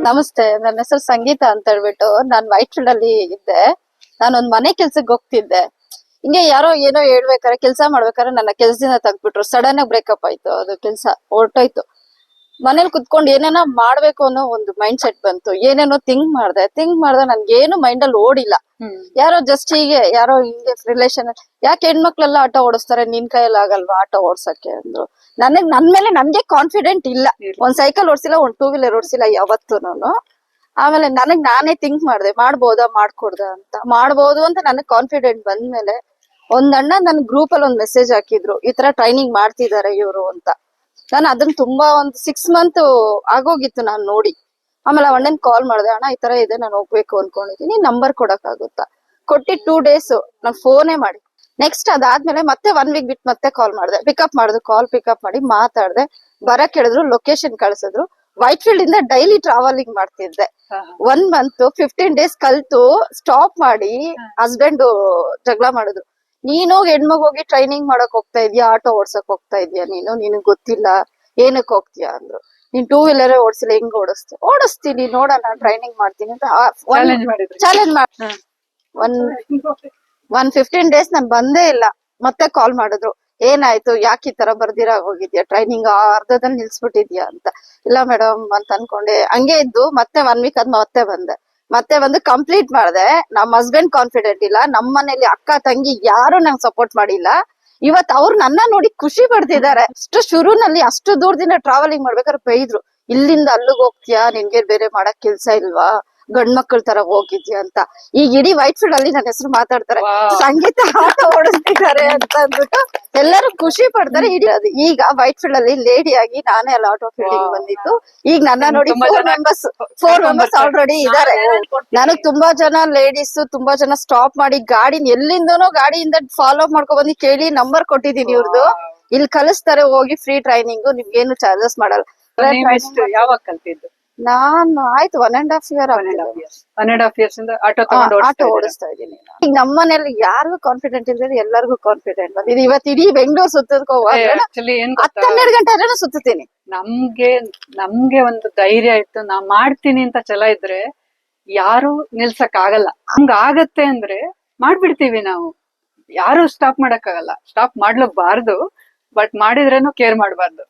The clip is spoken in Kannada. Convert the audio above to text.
ನಮಸ್ತೆ, ನನ್ನ ಹೆಸರು ಸಂಗೀತ ಅಂತ ಹೇಳ್ಬಿಟ್ಟು ನಾನ್ ವೈಟ್ ಫೀಲ್ಡ್ ಅಲ್ಲಿ ಇದ್ದೆ. ನಾನೊಂದ್ ಮನೆ ಕೆಲ್ಸಕ್ಕೆ ಹೋಗ್ತಿದ್ದೆ. ಹಿಂಗೆ ಯಾರೋ ಏನೋ ಹೇಳ್ಬೇಕಾರೆ ಕೆಲಸ ಮಾಡ್ಬೇಕಾದ್ರೆ ನನ್ನ ಕೆಲ್ಸದಿಂದ ತೆಗ್ದ್ಬಿಟ್ರು. ಸಡನ್ ಆಗಿ ಬ್ರೇಕಪ್ ಆಯ್ತು, ಅದು ಕೆಲ್ಸ ಹೊರಟೋಯ್ತು. ಮನೇಲಿ ಕುತ್ಕೊಂಡು ಏನೇನೋ ಮಾಡ್ಬೇಕು ಅನ್ನೋ ಒಂದು ಮೈಂಡ್ ಸೆಟ್ ಬಂತು. ಏನೇನೋ ಥಿಂಕ್ ಮಾಡ್ದೆ ನನ್ಗೇನು ಮೈಂಡ್ ಅಲ್ಲಿ ಓಡಿಲ್ಲ. ಯಾರೋ ಜಸ್ಟ್ ಹೀಗೆ ಯಾರೋ ಹಿಂಗೆ ರಿಲೇಷನ್ ಯಾಕೆ ಹೆಣ್ಮಕ್ಳೆಲ್ಲ ಆಟೋ ಓಡಿಸ್ತಾರೆ, ನಿನ್ ಕೈಯಲ್ಲಿ ಆಗಲ್ವಾ ಆಟೋ ಓಡ್ಸಕ್ಕೆ ಅಂದ್ರು. ನನ್ ಮೇಲೆ ನನ್ಗೆ ಕಾನ್ಫಿಡೆಂಟ್ ಇಲ್ಲ. ಒಂದ್ ಸೈಕಲ್ ಓಡಿಸಿಲ್ಲ, ಒಂದ್ ಟೂ ವೀಲರ್ ಓಡಿಸಿಲ್ಲ ಯಾವತ್ತೂನು. ಆಮೇಲೆ ನಾನೇ ಥಿಂಕ್ ಮಾಡ್ದೆ, ಮಾಡ್ಬೋದಾ ಅಂತ ನನಗ್ ಕಾನ್ಫಿಡೆಂಟ್ ಬಂದ್ಮೇಲೆ ಒಂದ್ ಅಣ್ಣ ನನ್ ಗ್ರೂಪ್ ಅಲ್ಲಿ ಒಂದ್ ಮೆಸೇಜ್ ಹಾಕಿದ್ರು, ಈ ತರ ಟ್ರೈನಿಂಗ್ ಮಾಡ್ತಿದಾರೆ ಇವ್ರು ಅಂತ. ನಾನು ಅದನ್ನ ತುಂಬಾ ಒಂದ್ 6 ಮಂತ್ ಆಗೋಗಿತ್ತು ನಾನ್ ನೋಡಿ. ಆಮೇಲೆ ಅಣ್ಣನ್ ಕಾಲ್ ಮಾಡ್ದೆ, ಅಣ್ಣ ಈ ತರ ಇದೆ, ನಾನು ಹೋಗ್ಬೇಕು ಅನ್ಕೊಂಡಿದೀನಿ, ನಂಬರ್ ಕೊಡಕ್ ಆಗುತ್ತಾ? ಕೊಟ್ಟಿ 2 ಡೇಸ್ ನಾನ್ ಫೋನೇ ಮಾಡಿ. ನೆಕ್ಸ್ಟ್ ಅದಾದ್ಮೇಲೆ ಮತ್ತೆ 1 ವೀಕ್ ಬಿಟ್ಟು ಮತ್ತೆ ಕಾಲ್ ಮಾಡ್ದೆ, ಕಾಲ್ ಪಿಕಪ್ ಮಾಡಿ ಮಾತಾಡ್ದೆ. ಬರಕ್ ಹೇಳಿದ್ರು, ಲೊಕೇಶನ್ ಕಳ್ಸಿದ್ರು. ವೈಟ್ ಫೀಲ್ಡ್ ಇಂದ ಡೈಲಿ ಟ್ರಾವೆಲಿಂಗ್ ಮಾಡ್ತಿದ್ದೆ. 1 ಮಂತ್ 15 ಡೇಸ್ ಕಲ್ತು ಸ್ಟಾಪ್ ಮಾಡಿ ಹಸ್ಬೆಂಡ್ ಜಗಳ ಮಾಡಿದ್ರು. ನೀನು ಹೆಣ್ಮಗ್ ಹೋಗಿ ಟ್ರೈನಿಂಗ್ ಮಾಡಕ್ ಹೋಗ್ತಾ ಇದೀಯಾ, ಆಟೋ ಓಡ್ಸಕ್ ಹೋಗ್ತಾ ಇದೀಯಾ, ನಿನಗ್ ಗೊತ್ತಿಲ್ಲ, ಏನಕ್ ಹೋಗ್ತೀಯಾ ಅಂದ್ರು. ನೀನ್ 2 ವೀಲರ್ ಓಡಿಸಿಲ್ಲ, ಹೆಂಗ್ ಓಡಿಸ್ತೀನಿ ನೋಡೋಣ, ಟ್ರೈನಿಂಗ್ ಮಾಡ್ತೀನಿ ಅಂತ ಚಾಲೆಂಜ್ ಮಾಡಿ 15 ಡೇಸ್ ನಾನ್ ಬಂದೇ ಇಲ್ಲ. ಮತ್ತೆ ಕಾಲ್ ಮಾಡಿದ್ರು, ಏನಾಯ್ತು, ಯಾಕೆ ಈ ತರ ಬರ್ದಿರಾ ಹೋಗಿದ್ಯಾ, ಟ್ರೈನಿಂಗ್ ಅರ್ಧದಲ್ಲಿ ನಿಲ್ಸ್ಬಿಟ್ಟಿದ್ಯಾ ಅಂತ. ಇಲ್ಲ ಮೇಡಮ್ ಅಂತ ಅನ್ಕೊಂಡೆ, ಹಂಗೆ ಇದ್ದು ಮತ್ತೆ 1 ವೀಕ್ ಆದ್ ಮತ್ತೆ ಬಂದು ಕಂಪ್ಲೀಟ್ ಮಾಡ್ದೆ. ನಮ್ ಹಸ್ಬೆಂಡ್ ಕಾನ್ಫಿಡೆಂಟ್ ಇಲ್ಲ, ನಮ್ ಮನೇಲಿ ಅಕ್ಕ ತಂಗಿ ಯಾರು ನಂಗೆ ಸಪೋರ್ಟ್ ಮಾಡಿಲ್ಲ. ಇವತ್ ಅವ್ರು ನನ್ನ ನೋಡಿ ಖುಷಿ ಪಡ್ತಿದ್ದಾರೆ. ಅಷ್ಟು ಶುರುನಲ್ಲಿ ಅಷ್ಟು ದೂರದಿಂದ ಟ್ರಾವೆಲಿಂಗ್ ಮಾಡ್ಬೇಕಾದ್ರೆ ಬೈದ್ರು, ಇಲ್ಲಿಂದ ಅಲ್ಲಿಗೆ ಹೋಗ್ತೀಯಾ, ನಿನ್ಗೆ ಬೇರೆ ಮಾಡಕ್ ಕೆಲ್ಸ ಇಲ್ವಾ, ಗಂಡ್ ಮಕ್ಳ ತರ ಹೋಗಿದ್ಯಾ ಅಂತ. ಈಗ ಇಡೀ ವೈಟ್ ಫೀಲ್ಡ್ ಅಲ್ಲಿ ನನ್ನ ಹೆಸರು ಮಾತಾಡ್ತಾರೆ, ಸಂಗೀತ ಆಟೋ ಓಡಿಸ್ತಿದ್ದಾರೆ ಅಂತ ಅಂದ್ಬಿಟ್ಟು ಎಲ್ಲರೂ ಖುಷಿ ಪಡ್ತಾರೆ. ಈಗ ವೈಟ್ ಫೀಲ್ಡ್ ಅಲ್ಲಿ ಲೇಡಿ ಆಗಿ ನಾನೇ ಅಲ್ಲಿ ಆಟೋ ಫೀಲ್ಡಿಂಗ್ ಬಂದಿತ್ತು. ಈಗ ನನ್ನ ನೋಡಿ 4 ಮೆಂಬರ್ಸ್ ಆಲ್ರೆಡಿ ಇದಾರೆ. ನನಗ್ ತುಂಬಾ ಜನ ಲೇಡೀಸ್, ತುಂಬಾ ಜನ ಸ್ಟಾಪ್ ಮಾಡಿ ಗಾಡಿಯಿಂದ ಫಾಲೋ ಮಾಡ್ಕೊ ಬಂದು ಕೇಳಿ ನಂಬರ್ ಕೊಟ್ಟಿದೀನಿ ಇವ್ರದ್ದು. ಇಲ್ಲಿ ಕಲಿಸ್ತಾರೆ, ಹೋಗಿ ಫ್ರೀ ಟ್ರೈನಿಂಗ್, ನಿಮ್ಗೇನು ಚಾರ್ಜಸ್ ಮಾಡಲ್ಲ. ಯಾವಾಗ ಕಲ್ತಿದ್ದು? ನಾನು ಆಯ್ತು 1.5 year 1.5 years ಇಂದ ಆಟೋ ಓಡಿಸ್ತಾ ಇದ್ದೀನಿ. ಈಗ ನಮ್ಮ ಮನೇಲಿ ಯಾರಿಗೂ ಕಾನ್ಫಿಡೆಂಟ್ ಇಲ್ಲದೆ ಎಲ್ಲರಿಗೂ ಕಾನ್ಫಿಡೆಂಟ್ ಬಂದಿದೆ. ಇವತ್ತು ಇಡೀ ಬೆಂಗಳೂರು ಸುತ್ತದ್ಕೋ 10-12 ಗಂಟೆ ಆದ್ರೂ ಸುತ್ತೀನಿ. ನಮ್ಗೆ ಒಂದು ಧೈರ್ಯ ಇತ್ತು, ನಾ ಮಾಡ್ತೀನಿ ಅಂತ ಛಲ ಇದ್ರೆ ಯಾರು ನಿಲ್ಸಕ್ ಆಗಲ್ಲ. ಹಂಗ ಆಗತ್ತೆ ಅಂದ್ರೆ ಮಾಡ್ಬಿಡ್ತೀವಿ ನಾವು. ಯಾರು ಸ್ಟಾಪ್ ಮಾಡಕ್ ಆಗಲ್ಲ, ಸ್ಟಾಪ್ ಮಾಡ್ಲಬಾರ್ದು, ಬಟ್ ಮಾಡಿದ್ರೇನು ಕೇರ್ ಮಾಡ್ಬಾರ್ದು.